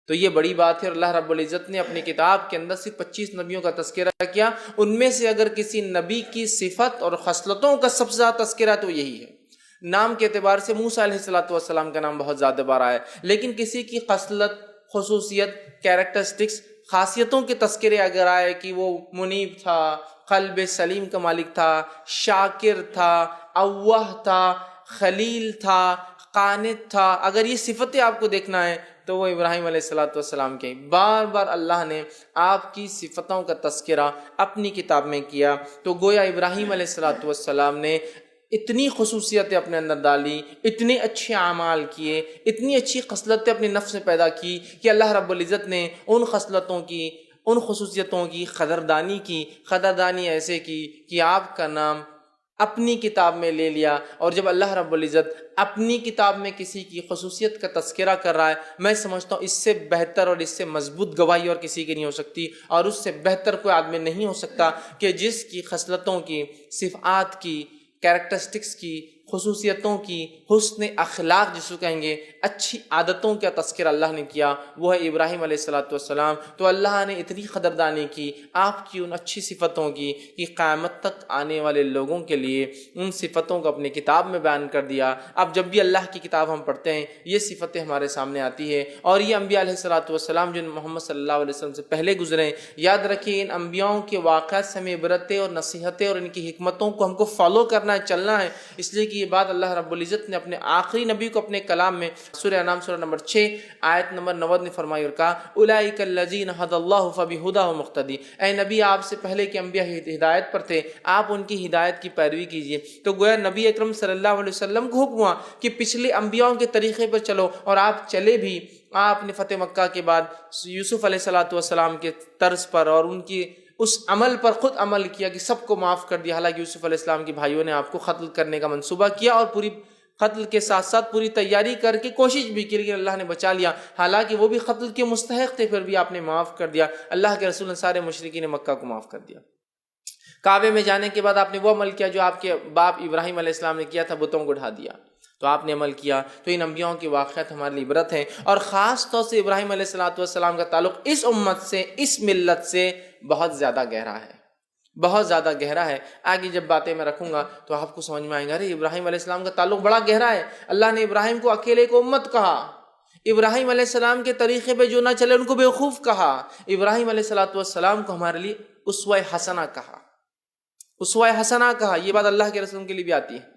تو یہ بڑی بات ہے، اور اللہ رب العزت نے اپنی کتاب کے اندر صرف 25 نبیوں کا تذکرہ کیا، ان میں سے اگر کسی نبی کی صفت اور خصلتوں کا سب سے زیادہ تذکرہ تو یہی ہے۔ نام کے اعتبار سے موسیٰ علیہ السلام کا نام بہت زیادہ بار آیا ہے، لیکن کسی کی خصلت، خصوصیت، کیریکٹرسٹکس، خاصیتوں کے تذکرے اگر آئے کہ وہ منیب تھا، قلب سلیم کا مالک تھا، شاکر تھا، اوہ تھا، خلیل تھا، قانت تھا، اگر یہ صفتیں آپ کو دیکھنا ہے تو وہ ابراہیم علیہ السلام کے بار بار اللہ نے آپ کی صفتوں کا تذکرہ اپنی کتاب میں کیا۔ تو گویا ابراہیم علیہ السلام نے اتنی خصوصیتیں اپنے اندر ڈالی، اتنے اچھے اعمال کیے، اتنی اچھی خصلتیں اپنے نفس میں پیدا کی کہ اللہ رب العزت نے ان خصلتوں کی، ان خصوصیتوں کی قدردانی ایسے کی کہ آپ کا نام اپنی کتاب میں لے لیا۔ اور جب اللہ رب العزت اپنی کتاب میں کسی کی خصوصیت کا تذکرہ کر رہا ہے، میں سمجھتا ہوں اس سے بہتر اور اس سے مضبوط گواہی اور کسی کی نہیں ہو سکتی، اور اس سے بہتر کوئی آدمی نہیں ہو سکتا کہ جس کی خصلتوں کی، صفات کی، کیریکٹرسٹکس کی، خصوصیتوں کی، حسن اخلاق جس کو کہیں گے، اچھی عادتوں کا تذکرہ اللہ نے کیا، وہ ہے ابراہیم علیہ السلام۔ تو اللہ نے اتنی قدردانی کی آپ کی ان اچھی صفتوں کی کہ قیامت تک آنے والے لوگوں کے لیے ان صفتوں کو اپنی کتاب میں بیان کر دیا۔ اب جب بھی اللہ کی کتاب ہم پڑھتے ہیں یہ صفتیں ہمارے سامنے آتی ہے، اور یہ انبیاء علیہ السلام جو محمد صلی اللہ علیہ وسلم سے پہلے گزرے، یاد رکھیں ان انبیاؤں کے واقعات سے ہمیں عبرتیں اور نصیحتیں اور ان کی حکمتوں کو ہم کو فالو کرنا ہے، چلنا ہے، اس لیے کہ یہ بات اللہ رب العزت نے اپنے آخری نبی کو اپنے کلام میں سورہ انعام سورہ نمبر 6 آیت نمبر 90 میں فرمائی اور کہا اولئک الذین ھدی اللہ فبہداہ مقتدی، اے نبی آپ سے پہلے کے انبیاء ہدایت پر تھے، آپ ان کی ہدایت کی پیروی کیجیے۔ تو گویا نبی اکرم صلی اللہ علیہ وسلم کو حکم ہوا کہ پچھلے انبیاءوں کے طریقے پر چلو، اور آپ چلے بھی۔ آپ نے فتح مکہ کے بعد یوسف علیہ السلام کے طرز پر اور ان کی اس عمل پر خود عمل کیا کہ سب کو معاف کر دیا، حالانکہ یوسف علیہ السلام کے بھائیوں نے آپ کو قتل کرنے کا منصوبہ کیا، اور پوری قتل کے ساتھ ساتھ پوری تیاری کر کے کوشش بھی کی، لیکن اللہ نے بچا لیا، حالانکہ وہ بھی قتل کے مستحق تھے، پھر بھی آپ نے معاف کر دیا۔ اللہ کے رسول نے سارے مشرکین مکہ کو معاف کر دیا۔ کعبے میں جانے کے بعد آپ نے وہ عمل کیا جو آپ کے باپ ابراہیم علیہ السلام نے کیا تھا، بتوں کو اٹھا دیا، تو آپ نے عمل کیا۔ تو ان انبیاءوں کے واقعات ہمارے لیے عبرت ہیں، اور خاص طور سے ابراہیم علیہ السلام کا تعلق اس امت سے، اس ملت سے بہت زیادہ گہرا ہے، بہت زیادہ گہرا ہے۔ آگے جب باتیں میں رکھوں گا تو آپ کو سمجھ میں آئیں گا، ارے ابراہیم علیہ السلام کا تعلق بڑا گہرا ہے۔ اللہ نے ابراہیم کو اکیلے کو امت کہا، ابراہیم علیہ السلام کے طریقے پہ جو نہ چلے ان کو بیوقوف کہا، ابراہیم علیہ السلام کو ہمارے لیے اسوہ حسنہ کہا، اسوہ حسنہ کہا۔ یہ بات اللہ کے رسول کے لیے بھی آتی ہے۔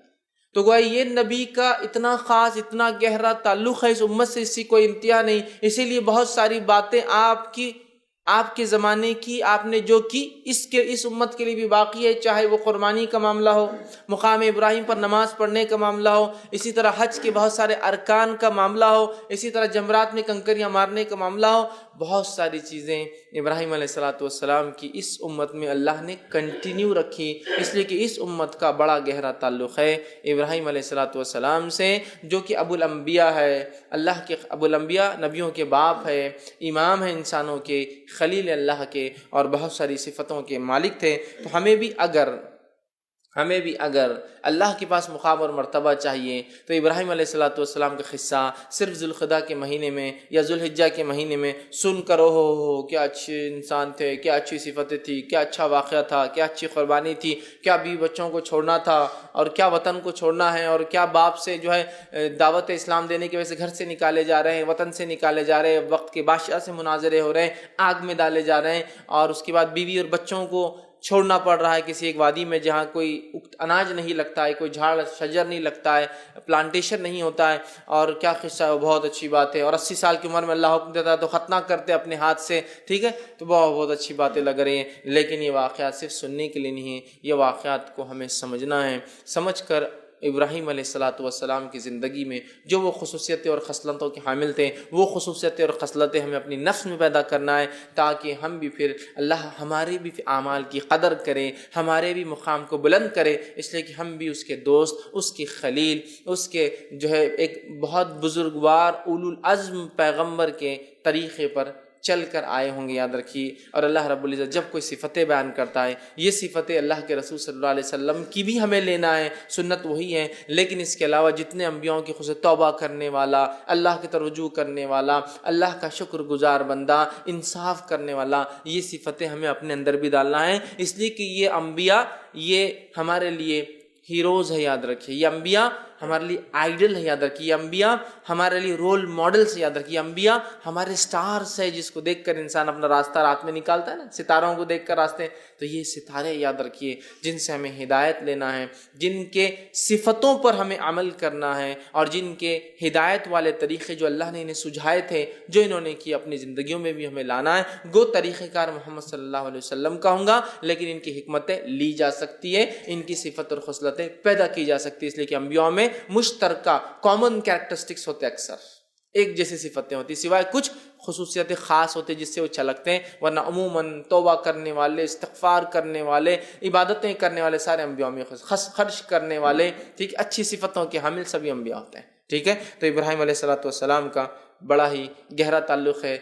تو گویا یہ نبی کا اتنا خاص، اتنا گہرا تعلق ہے اس امت سے، اس کی کوئی انتہا نہیں۔ اسی لیے بہت ساری باتیں آپ کے زمانے کی آپ نے جو کی اس امت کے لیے بھی باقی ہے، چاہے وہ قربانی کا معاملہ ہو، مقام ابراہیم پر نماز پڑھنے کا معاملہ ہو، اسی طرح حج کے بہت سارے ارکان کا معاملہ ہو، اسی طرح جمرات میں کنکریاں مارنے کا معاملہ ہو، بہت ساری چیزیں ابراہیم علیہ السلام کی اس امت میں اللہ نے کنٹینیو رکھی، اس لیے کہ اس امت کا بڑا گہرا تعلق ہے ابراہیم علیہ السلام سے، جو کہ ابو الانبیاء ہے، اللہ کے ابو الانبیاء، نبیوں کے باپ ہے، امام ہیں انسانوں کے، خلیل اللہ کے، اور بہت ساری صفتوں کے مالک تھے۔ تو ہمیں بھی اگر اللہ کے پاس مقام اور مرتبہ چاہیے تو ابراہیم علیہ السلام کا قصہ صرف ذوالقعدہ کے مہینے میں یا ذوالحجہ کے مہینے میں سن کر ہو کیا اچھے انسان تھے، کیا اچھی صفتیں تھی، کیا اچھا واقعہ تھا، کیا اچھی قربانی تھی، کیا بیوی بچوں کو چھوڑنا تھا، اور کیا وطن کو چھوڑنا ہے، اور کیا باپ سے جو ہے دعوت اسلام دینے کی وجہ سے گھر سے نکالے جا رہے ہیں، وطن سے نکالے جا رہے ہیں، وقت کے بادشاہ سے مناظرے ہو رہے ہیں، آگ میں ڈالے جا رہے ہیں، اور اس کے بعد بیوی اور بچوں کو چھوڑنا پڑ رہا ہے کسی ایک وادی میں جہاں کوئی اناج نہیں لگتا ہے، کوئی جھاڑ شجر نہیں لگتا ہے، پلانٹیشن نہیں ہوتا ہے۔ اور کیا قصہ ہے، وہ بہت اچھی بات ہے، اور 80 سال کی عمر میں اللہ حکم دیتا ہے تو ختنہ کرتے اپنے ہاتھ سے، ٹھیک ہے، تو بہت اچھی باتیں لگ رہی ہیں، لیکن یہ واقعات صرف سننے کے لیے نہیں ہیں، یہ واقعات کو ہمیں سمجھنا ہے، سمجھ کر ابراہیم علیہ السلام کی زندگی میں جو وہ خصوصیتیں اور خصلتوں کے حامل تھے، وہ خصوصیتیں اور خصلتیں ہمیں اپنی نفس میں پیدا کرنا ہے، تاکہ ہم بھی پھر اللہ ہمارے بھی اعمال کی قدر کرے، ہمارے بھی مقام کو بلند کرے، اس لیے کہ ہم بھی اس کے دوست، اس کی خلیل، اس کے جو ہے ایک بہت بزرگوار اولو العزم پیغمبر کے طریقے پر چل کر آئے ہوں گے، یاد رکھیے۔ اور اللہ رب العزت جب کوئی صفتیں بیان کرتا ہے، یہ صفتیں اللہ کے رسول صلی اللہ علیہ وسلم کی بھی ہمیں لینا ہے، سنت وہی ہے، لیکن اس کے علاوہ جتنے انبیاءوں کی خصوص توبہ کرنے والا، اللہ کی طرف رجوع کرنے والا، اللہ کا شکر گزار بندہ، انصاف کرنے والا، یہ صفتیں ہمیں اپنے اندر بھی ڈالنا ہے، اس لیے کہ یہ انبیاء یہ ہمارے لیے ہیروز ہے، یاد رکھیے، یہ انبیاء ہمارے لیے آئیڈل ہے، یاد رکھیے، یہ انبیاء ہمارے لیے رول ماڈلز ہے، یاد رکھیے، انبیاء ہمارے سٹارز ہے، جس کو دیکھ کر انسان اپنا راستہ رات میں نکالتا ہے نا، ستاروں کو دیکھ کر راستے، تو یہ ستارے یاد رکھیے جن سے ہمیں ہدایت لینا ہے، جن کے صفتوں پر ہمیں عمل کرنا ہے، اور جن کے ہدایت والے طریقے جو اللہ نے انہیں سجھائے تھے، جو انہوں نے کی اپنی زندگیوں میں بھی ہمیں لانا ہے۔ گو طریقہ کار محمد صلی اللہ علیہ وسلم کا ہوں گا، لیکن ان کی حکمتیں لی جا سکتی ہے، ان کی صفت اور خصلتیں پیدا کی جا سکتی ہے، اس لیے کہ انبیاء میں مشترکہ کامن کیریکٹرسٹکس ہوتے، اکثر ایک جیسی صفتیں ہوتی، سوائے کچھ خصوصیت خاص ہوتے جس سے وہ چھلکتے ہیں، ورنہ عموماً توبہ کرنے والے، استغفار کرنے والے، عبادتیں کرنے والے سارے انبیاء میں، خرچ کرنے والے، ٹھیک، اچھی صفتوں کے حامل سبھی انبیاء ہوتے ہیں، ٹھیک ہے۔ تو ابراہیم علیہ السلام کا بڑا ہی گہرا تعلق ہے